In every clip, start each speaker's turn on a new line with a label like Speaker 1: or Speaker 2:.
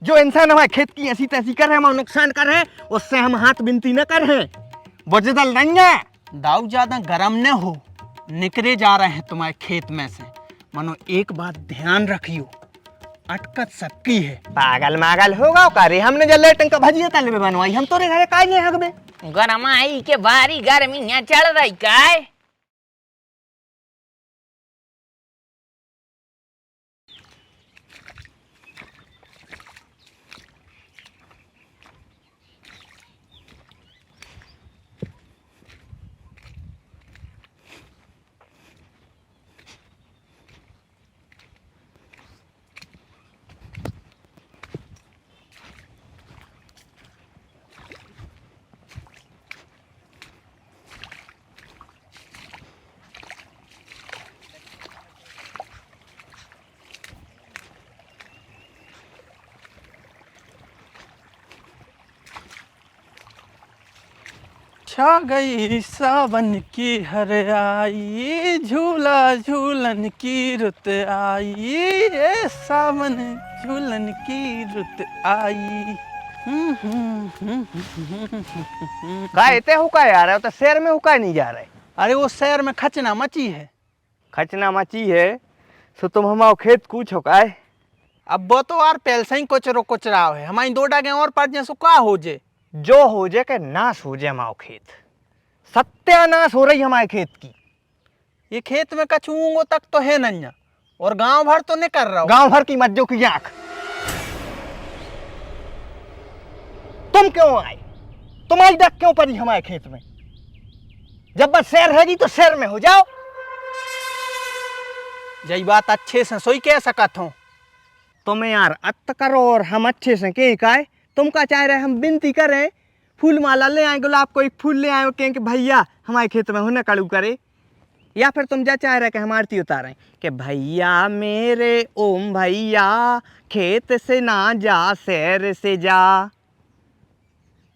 Speaker 1: जो इंसान हमारे खेत की ऐसी तैसी कर रहे, हमारा नुकसान कर रहे, उससे हम हाथ बिनती न कर रहे, बजदल नहीं है।
Speaker 2: दाऊ ज्यादा गरम न हो, निकले जा रहे हैं तुम्हारे खेत में से। मानो एक बात ध्यान रखियो, अटकत सबकी है।
Speaker 1: पागल मागल होगा करे, हमने जल्ले टंका भजिया तले में बनवाई, हम तोरे घरे काहे नहीं हकबे।
Speaker 3: गरमाई के बारी गर्मी यहाँ चढ़ रही काय।
Speaker 2: छा गई सावन की हरियाई, झूला झूलन की रुत आई, ये सावन झूलन की रुत आई।
Speaker 1: का इते हुका यार, तो शहर में हुका नहीं जा रहे।
Speaker 2: अरे वो शहर में खचना मची है।
Speaker 1: खचना मची है सो तुम हमारे खेत कूच हो काए।
Speaker 2: अब वो तो यार पहले से ही कोचरो कोचराव है, हमारी दो डागे और पड़ जाए सो का हो जे।
Speaker 1: जो हो जाए के नाश हो जाए हमारा खेत, सत्यानाश हो रही हमारे खेत की।
Speaker 2: ये खेत में कछुओं तक तो है नन्या, और गांव भर तो नहीं कर रहा।
Speaker 1: गांव भर की मज्जों की आंख। तुम क्यों आए, तुम्हारी डक क्यों पड़ी हमारे खेत में? जब बस शहर हैगी तो शहर में हो जाओ।
Speaker 2: यही बात अच्छे से सोई कह सकत हूँ।
Speaker 1: तुम्हें यार अत करो और हम अच्छे से कहीं काए। तुम का चाह रहे हम विनती करें, फूल माला ले आए, गुलाब को एक फूल ले आए कहें कि भैया हमारे खेत में होने कड़ू करे, या फिर तुम क्या चाह रहे कि हम आरती उतारें कि भैया मेरे ओम भैया खेत से ना जा शहर से जा।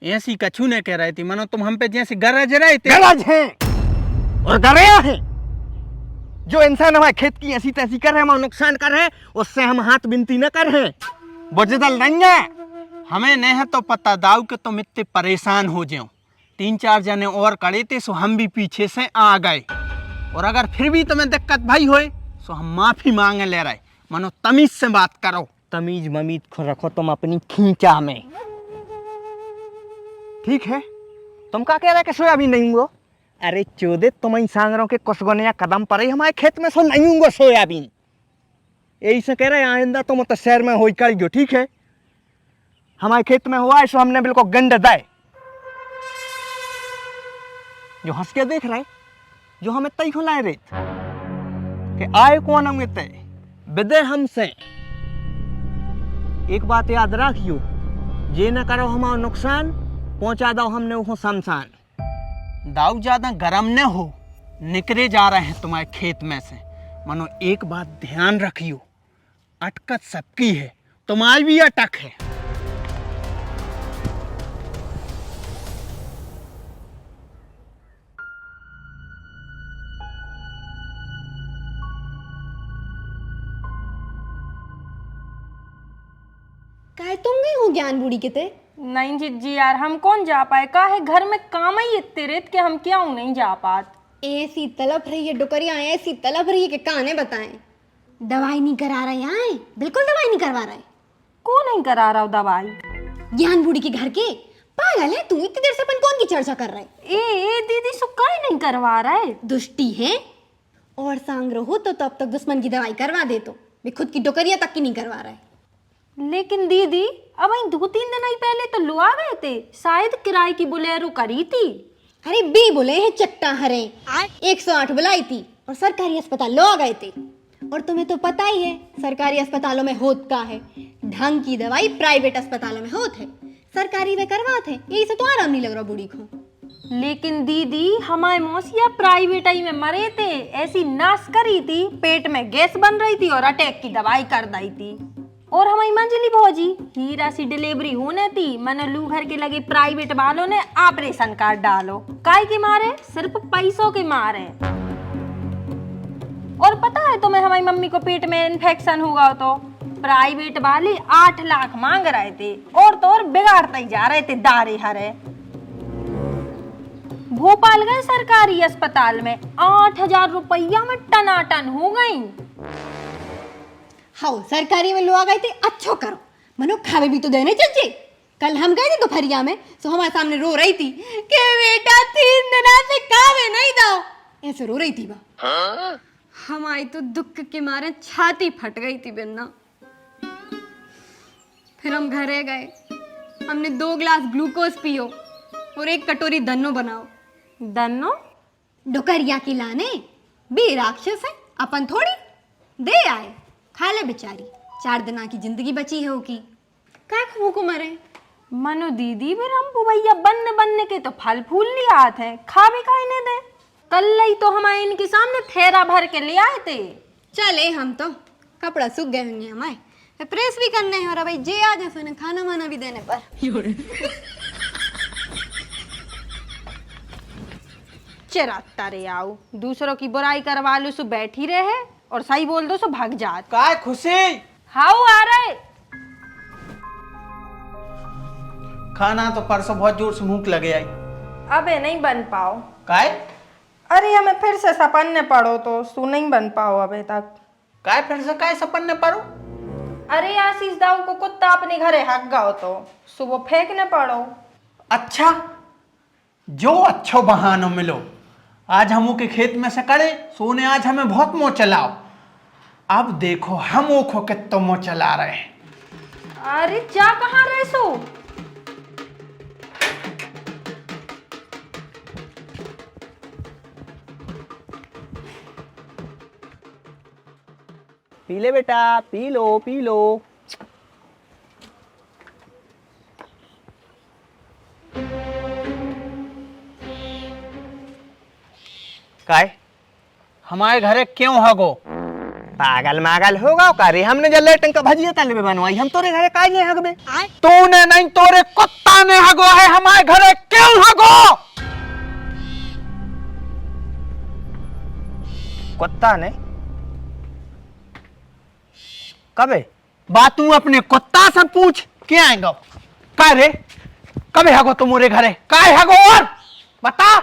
Speaker 2: ऐसी कछू ने कह रही थी, मानो तुम हम पे जैसे गरज रहे थे।
Speaker 1: गरज हैं और गरया हैं। जो इंसान हमारे खेत की ऐसी तैसी कर रहे, हमारा नुकसान कर रहे, उससे हम हाथ बिनती न कर रहे, बजदल नहीं है।
Speaker 2: हमें नहीं है तो पता दाऊ कि तुम इतने परेशान हो जाओ। 3-4 जने और कड़े थे सो हम भी पीछे से आ गए, और अगर फिर भी तुम्हें दिक्कत भाई होए सो हम माफी मांगे ले रहे। मानो तमीज से बात करो।
Speaker 1: तमीज ममीज को रखो तुम अपनी खींचा में, ठीक है? तुम क्या कह रहे कि सोयाबीन नहीं हुआ? अरे चौदह तुम ही सांगरों के कसगोने या कदम पर ही हमारे खेत में सो नहीं होंगे सोयाबीन। यही से कह रहे आइंदा तुम तो शहर में हो कर गयो, ठीक है? हमारे खेत में हुआ है सो हमने बिल्कुल गंड दाए। जो हंस के देख रहे, जो हमें तय खुलाए रहे कि आए कौन हम तय विदे हमसे। एक बात याद रखियो, ये न करो हमारा नुकसान, पहुंचा दो हमने वो शमशान।
Speaker 2: दाऊ ज्यादा गरम न हो, निकले जा रहे हैं तुम्हारे खेत में से। मानो एक बात ध्यान रखियो, अटकत सबकी है, तुम्हारी भी अटक है।
Speaker 4: काहे तुम गई हो ज्ञान बूढ़ी के ते?
Speaker 5: नहीं जिज्जी यार, हम कौन जा पाए, का है घर में काम ही इतने रेत के हम क्या नहीं जा पात।
Speaker 4: ऐसी तलब रही है डुकरिया, ऐसी तलब रही है कि काने बताएं। दवाई नहीं करा रहे हैं, बिल्कुल दवाई नहीं करवा रहे।
Speaker 5: कौन नहीं करा रहा दवाई?
Speaker 4: ज्ञान बूढ़ी के घर के। पागल है तू, इतनी देर से अपन कौन की चर्चा कर रहे?
Speaker 5: ए दीदी सुकाई नहीं करवा रहा है।
Speaker 4: दुष्टी है और सांग रहो तो तब तक दुश्मन की दवाई करवा दे, तो वे खुद की डुकरिया तक की नहीं करवा रहे।
Speaker 5: लेकिन दीदी अब 2-3 दिन ही पहले तो लो आ गए थे, शायद किराए की बुलेरो करी थी।
Speaker 4: अरे बी बोले हैं चट्टा हरे, 108 बुलाई थी और सरकारी अस्पताल लो आ गए थे। और तुम्हें तो पता ही है सरकारी अस्पतालों में होत का है, ढंग की दवाई प्राइवेट अस्पतालों में होत है, सरकारी में करवाते हैं। यही से तो आराम नहीं लग रहा बूढ़ी को।
Speaker 5: लेकिन दीदी हमारे मौसिया प्राइवेट ही में मरे थे, ऐसी नाश करी थी, पेट में गैस बन रही थी और अटैक की दवाई कर दी थी। और हमारी मंजली भौजी हीरा सी डिलीवरी होने थी, मैंने लू घर के लगे प्राइवेट वालों ने ऑपरेशन कार्ड डालो, काय के मारे, सिर्फ पैसों के मारे। और पता है तुम्हें हमारी मम्मी को पेट में इन्फेक्शन हुआ तो प्राइवेट वाले 8 लाख मांग रहे थे और तो और बिगाड़ते ही जा रहे थे दारे हरे। भोपाल गए सरकारी अस्पताल में 8,000 रुपया में टनाटन हो गई।
Speaker 4: हाँ सरकारी में लोग आ गए थे, अच्छो करो मनो खावे भी तो देने चाहिए। कल हम गए थे दोपहरिया में तो हमारे सामने रो रही थी कि बेटा 3 दिन से खावे नहीं दो, ऐसे रो रही थी बा। हमारी तो दुख के मारे छाती फट गई थी बिन्ना। फिर हम घरे गए, हमने 2 गिलास ग्लूकोज पियो और 1 कटोरी दन्नो बनाओ।
Speaker 5: दन्नो
Speaker 4: डुकरिया की लाने बे राक्षस है, अपन थोड़ी दे आए, खा ले बेचारी, 4 दिन की जिंदगी बची है उसकी, क्या खबू को मरे।
Speaker 5: मनो दीदी फिर हम भैया बनने के तो फल फूल ले आते हैं, खा भी खाने दे। कल ही तो हमारे इनके सामने थैला भर के ले आए थे।
Speaker 4: चले हम तो कपड़ा सूख गए होंगे हमारे, प्रेस भी करने हैं और भाई जे आ जाए सुने खाना वाना भी देने पर।
Speaker 5: चिराता रे आओ, दूसरों की बुराई करवा लो सो बैठी रहे और सही बोल दो सो भाग जात।
Speaker 2: काय खुशी
Speaker 5: हाउ आ रहे।
Speaker 2: खाना तो परसों बहुत जोर से भूख लगे आई।
Speaker 5: अबे नहीं बन पाओ।
Speaker 2: काय
Speaker 5: अरे हमें फिर से सपन्ने पड़ो तो सू नहीं बन पाओ अबे तक।
Speaker 2: काय फिर से काय सपन्ने पड़ो।
Speaker 5: अरे आशीष दाऊ को कुत्ता अपने घरे हक गाओ तो सुबह फेंकने पड़ो।
Speaker 2: अच्छा जो अच्छो बहानो मिलो, आज हम के खेत में से करे सोने, आज हमें बहुत मोह चलाओ। अब देखो हम ओखो कितो मोह चला रहे हैं।
Speaker 5: अरे जा कहाँ रहे सो।
Speaker 1: पी ले बेटा, पी लो पी लो। काय
Speaker 2: हमारे घरे क्यों हगो।
Speaker 1: पागल मागल होगा का रे, हमने जल लेटन का भजिया तले में बनवाई, हम तोरे घरे काय ले हगबे।
Speaker 2: तूने नहीं, तोरे कुत्ता ने हगो है। हमारे घरे क्यों हगो।
Speaker 1: कुत्ता ने कबे
Speaker 2: बात तू अपने कुत्ता से पूछ के आएगा। का रे कबे हगो तुम्हारे घरे, काय हगो और बता।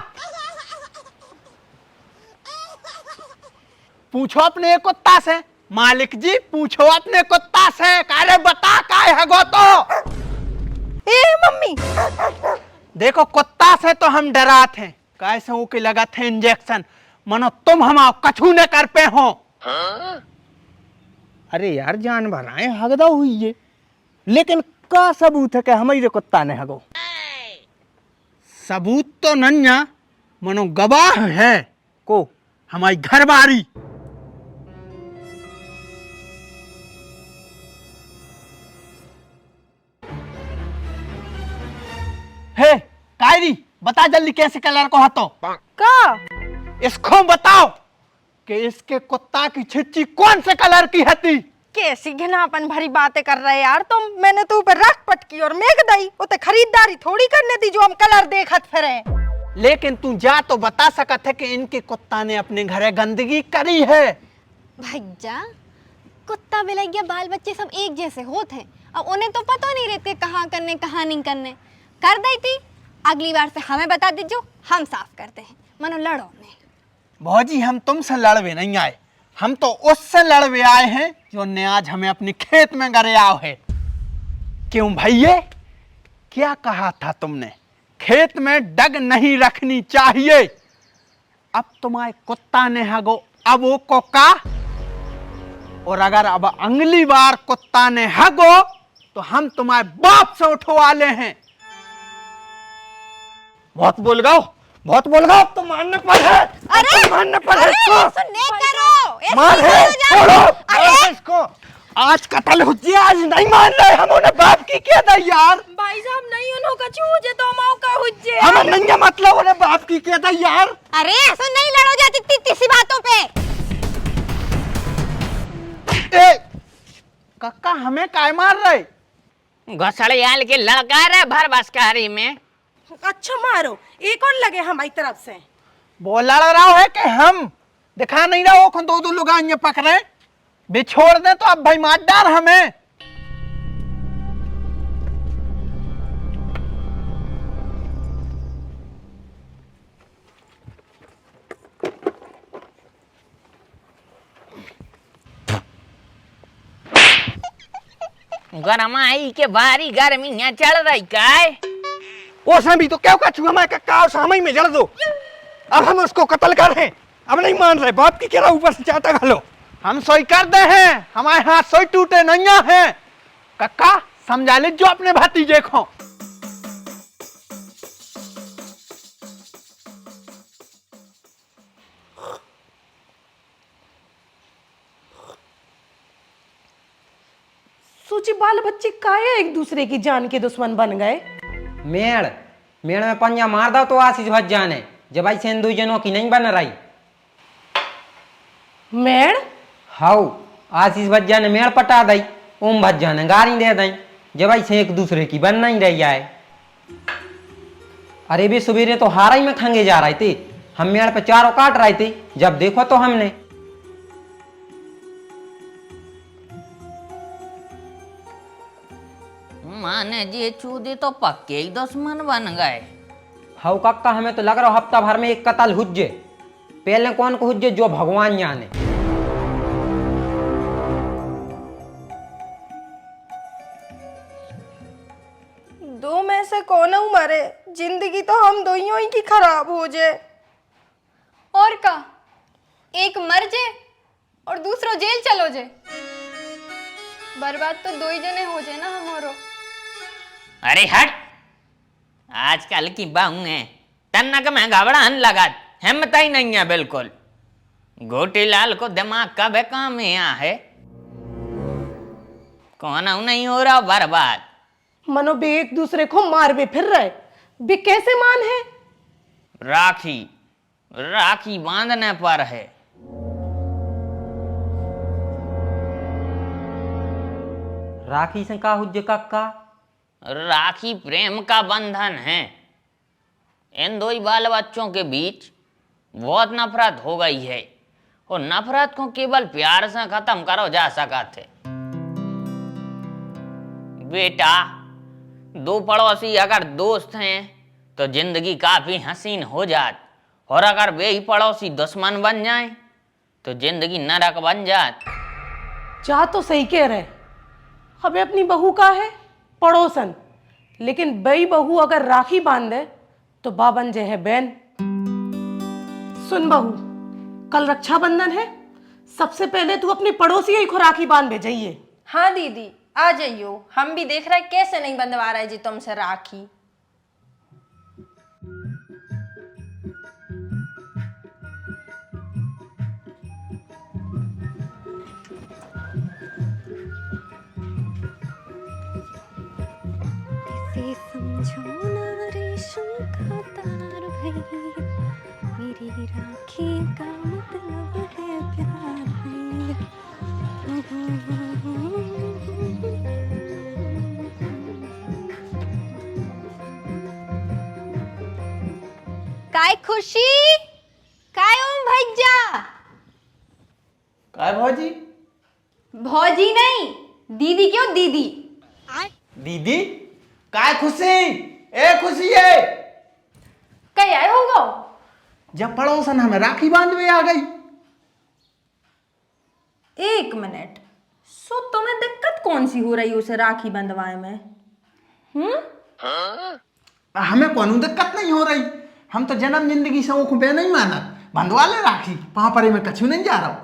Speaker 2: पूछो अपने कुत्ता से, मालिक जी पूछो अपने कुत्ता से, कारे बता काय हगो तो।
Speaker 5: ए मम्मी
Speaker 2: देखो कुत्ता से तो हम डराते हैं, कैसे वो के लगा थे इंजेक्शन, मनो तुम हम कछू न कर पे हो।
Speaker 1: अरे यार जानवर आए हगदा हुई है, लेकिन का सबूत है कि हमारे कुत्ता ने हगो।
Speaker 2: सबूत तो नन्या, मनो गवाह है
Speaker 1: को
Speaker 2: हमारी घर बारी। हे कायरी बता जल्दी कैसे कलर को हतो
Speaker 5: का।
Speaker 2: इसको बताओ कि इसके कुत्ता की छिच्ची कौन से कलर की हती।
Speaker 5: कैसी घिनापन भरी बातें कर रहे यार तुम। मैंने तो ऊपर रख पटकी और मेघ दई, उते खरीदारी थोड़ी करने थी जो हम कलर देखत फिरे।
Speaker 2: लेकिन तू जा तो बता सकत है कि इनके कुत्ता ने अपने घरे गंदगी करी है।
Speaker 4: भैया कुत्ता बिलैया बाल बच्चे सब एक जैसे होते हैं, अब उन्हें तो पता नहीं रहते कहाँ करने कहाँ नहीं करने। कर दी थी, अगली बार से हमें बता दीजिए, हम साफ करते हैं। मनो लड़ो नहीं।
Speaker 2: भौजी हम तुमसे लड़वे नहीं आए, हम तो उससे लड़वे आए हैं जो ने आज हमें अपने खेत में गरे आओ है। क्यों भैया क्या कहा था तुमने, खेत में डग नहीं रखनी चाहिए। अब तुम्हारे कुत्ता ने हगो, अब वो कोका, और अगर अब अगली बार कुत्ता ने हगो तो हम तुम्हारे बाप से उठवा ले हैं। बहुत बोल गओ, बहुत बोल गओ, अब तो मानने पर है।
Speaker 4: अरे
Speaker 2: मानने पर है
Speaker 4: अरे
Speaker 2: इसको।
Speaker 4: सुनने करो, ऐसे
Speaker 2: मार
Speaker 4: नहीं
Speaker 2: है,
Speaker 4: हो जाए।
Speaker 2: छोड़ो
Speaker 4: अरे
Speaker 2: इसको। आज कत्ल हो जी, आज नहीं मान रहे हम उन्हें बाप की क्या था यार।
Speaker 5: भाई साहब नहीं उन्हों का चूजे तो माओ का हुज्जे।
Speaker 2: हमें नहीं मतलब उन्हें बाप की क्या था यार।
Speaker 4: अरे ऐसे नहीं लड़ो जाती इतनी सी बातों पे।
Speaker 2: ए, कक्का हमें काय मार रहे।
Speaker 3: घोसड़ियाल के लड़का रे भर बसकारी में।
Speaker 5: अच्छा मारो, एक और लगे हमारी तरफ से।
Speaker 2: वो लड़ रहा है कि हम दिखा नहीं रहा हो, दो लोग आएंगे पकड़े। बे छोड़ दे तो अब भाई मार डार हमें।
Speaker 3: गरमाई के बारी गर्मियां चढ़ रही काय।
Speaker 1: वो भी तो क्या कछुआ मैं कक्का सामई में जड़ दो। अब हम उसको कत्ल कर रहे हैं, अब नहीं मान रहे, बाप की कह ऊपर से चाटा घालो।
Speaker 2: हम सोई कर दे हैं, हमारे हाथ सोई टूटे नहीं हैं। कक्का समझा ले जो अपने भतीजे को।
Speaker 6: सोची बाल बच्चे काहे एक दूसरे की जान के दुश्मन बन गए।
Speaker 7: मेड़ मेड़ में पंजा मार दो तो आशीष भज जाने, जब आई सेन दो जनों की नहीं बन रही।
Speaker 6: मेड़
Speaker 7: हाउ आशीष भज जाने मेड़ पटा दई, ओम भज जाने गाड़ी दे दई, जब आई से एक दूसरे की बन नहीं रही है। अरे भी सवेरे तो हाराई में खंगे जा रहे थे, हम मेड़ पे चारों काट रहे थे, जब देखो तो हमने
Speaker 3: माने जी चूदे तो पक्के ही दुश्मन बन गए।
Speaker 7: हाउ कक्का हमें तो लग रहा हफ्ता भर में एक कत्ल हुज्जे, पहले कौन को हुज्जे जो भगवान जाने।
Speaker 5: दो में से कौन मरे, जिंदगी तो हम दोनों ही की खराब हो जाए।
Speaker 4: और का एक मर जे और दूसरो जेल चलो जे, बर्बाद तो दो ही जने हो जाए ना हमारो।
Speaker 3: अरे हट, आजकल की बहू है तन्नक में घबराने लगा, हिम्मत ही नहीं है बिल्कुल। गोटीलाल को दिमाग का भी काम यहाँ है, कौन नहीं हो रहा बर्बाद।
Speaker 6: मनो बे एक दूसरे को मार बे फिर रहे, बे कैसे मान है।
Speaker 3: राखी राखी बांधने पर है।
Speaker 7: राखी से का हुज्जे कक्का।
Speaker 3: राखी प्रेम का बंधन है। इन दो ही बाल बच्चों के बीच बहुत नफरत हो गई है, और नफरत को केवल प्यार से खत्म करो जा सका थे। बेटा, दो पड़ोसी अगर दोस्त हैं तो जिंदगी काफी हसीन हो जात, और अगर वे ही पड़ोसी दुश्मन बन जाएं तो जिंदगी नरक बन जात।
Speaker 6: जा तो सही कह रहे, हमें अपनी बहू का है पड़ोसन, लेकिन बई बहू अगर राखी बांधे तो बाबन जे है बहन। सुन बहू, कल रक्षाबंधन है, सबसे पहले तू अपनी पड़ोसी ही को राखी बांध भेजिए।
Speaker 5: हाँ दीदी आ जाइयो, हम भी देख रहे कैसे नहीं बंधवा रहे जी तुमसे राखी।
Speaker 4: इसे समझो ना रेशम का तार भैया, मेरी राखी का मतलब है प्यार भैया। काय खुशी, काय ओम भैया।
Speaker 2: काय भौजी?
Speaker 4: भौजी नहीं, दीदी क्यों दीदी।
Speaker 2: दीदी काय खुशी, ए खुशी है।
Speaker 4: कहीं आए होगा।
Speaker 2: जब पड़ोसन हमें राखी बांधवे आ गई।
Speaker 5: एक मिनट, सो तुम्हें दिक्कत कौन सी हो रही उसे राखी बंधवाए में?
Speaker 2: हमें कौन दिक्कत नहीं हो रही, हम तो जन्म जिंदगी से वो बे नहीं माना, बंधवा ले राखी, वहां पर मैं कछु नहीं जा रहा हूं।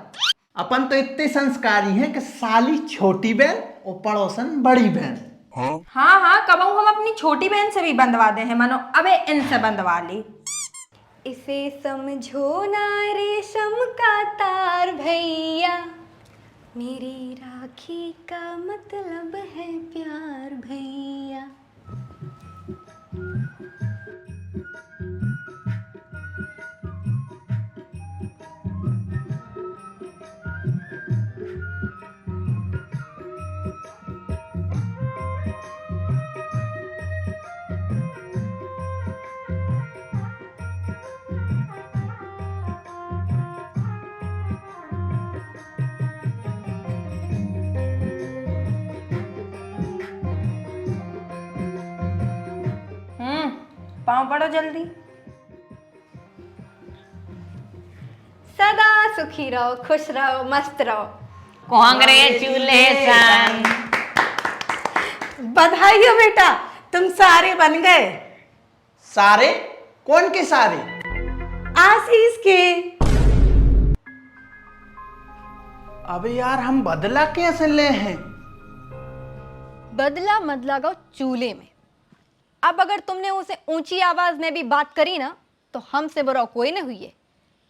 Speaker 2: अपन तो इतने संस्कारी हैं कि साली छोटी बहन और पड़ोसन बड़ी बहन।
Speaker 5: हाँ हाँ, कबहू हम अपनी छोटी बहन से भी बंधवा दे हैं, मानो अबे इनसे बंधवा ली।
Speaker 4: इसे समझो ना रेशम का तार भैया, मेरी राखी का मतलब है प्यार भैया।
Speaker 5: पाँव पड़ो जल्दी।
Speaker 4: सदा सुखी रहो, खुश रहो, मस्त रहो।
Speaker 3: कांग्रेचुलेशन।
Speaker 6: बधाई हो बेटा, तुम सारे बन गए।
Speaker 2: सारे? कौन के सारे?
Speaker 6: आशीष के।
Speaker 2: अबे यार हम बदला कैसे ले हैं?
Speaker 4: बदला मत लगाओ चूल्हे में। अब अगर तुमने उसे ऊंची आवाज में भी बात करी ना तो हमसे बुरा कोई न हुई है।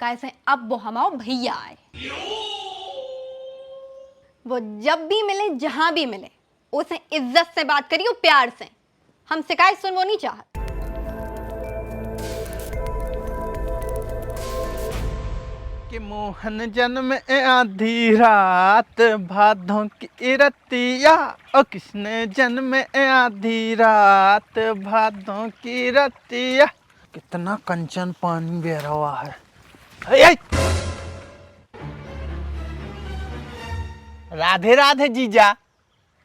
Speaker 4: कैसे अब वो हमारे भैया आए, वो जब भी मिले जहां भी मिले उसे इज्जत से बात करियो, प्यार से। हम शिकायत सुन वो नहीं चाहत।
Speaker 2: कि मोहन जन्म आधी रात भादों की रतिया, ओ किसने जन्म आधी रात भादों की रतिया। कितना कंचन पानी बह रहा है। ए! राधे राधे जीजा।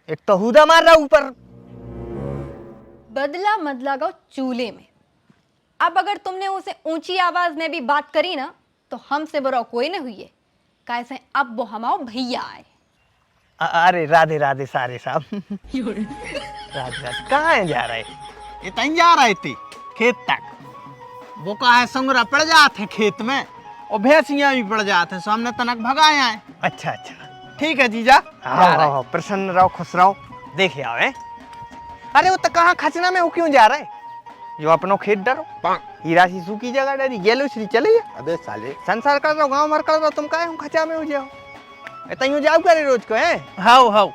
Speaker 1: एक तो हुदा मार रहा ऊपर।
Speaker 4: बदला मत लगाओ चूल्हे में। अब अगर तुमने उसे ऊंची आवाज में भी बात करी ना तो हमसे बुरा कोई न हुई है। कैसे अब वो हमारे भैया आए।
Speaker 1: अरे राधे राधे सारे साहब। राधे राधे कहाँ जा रहे?
Speaker 2: ये तहीं जा रहे थे खेत तक। वो कहा है संगरा पड़ जाते खेत में और भैंसियां भी पड़ जाते, सो हमने तनक भगाए आए।
Speaker 1: अच्छा अच्छा,
Speaker 2: ठीक है जीजा।
Speaker 1: आओ प्रसन्न रहो, खुश रहो। देखे आओ हैं। अरे वो तो कहाँ खचना में वो क्यों जा रहा है? जो अपनो खेत डरो, हीरा सी सूखी जगह डरी गेलो श्री चले।
Speaker 8: अबे साले
Speaker 1: संसार कर दो, गांव मर कर दो, तुम काहे हम खचा में हो जाओ? तैयो जाओ करे रोज को है।
Speaker 2: How how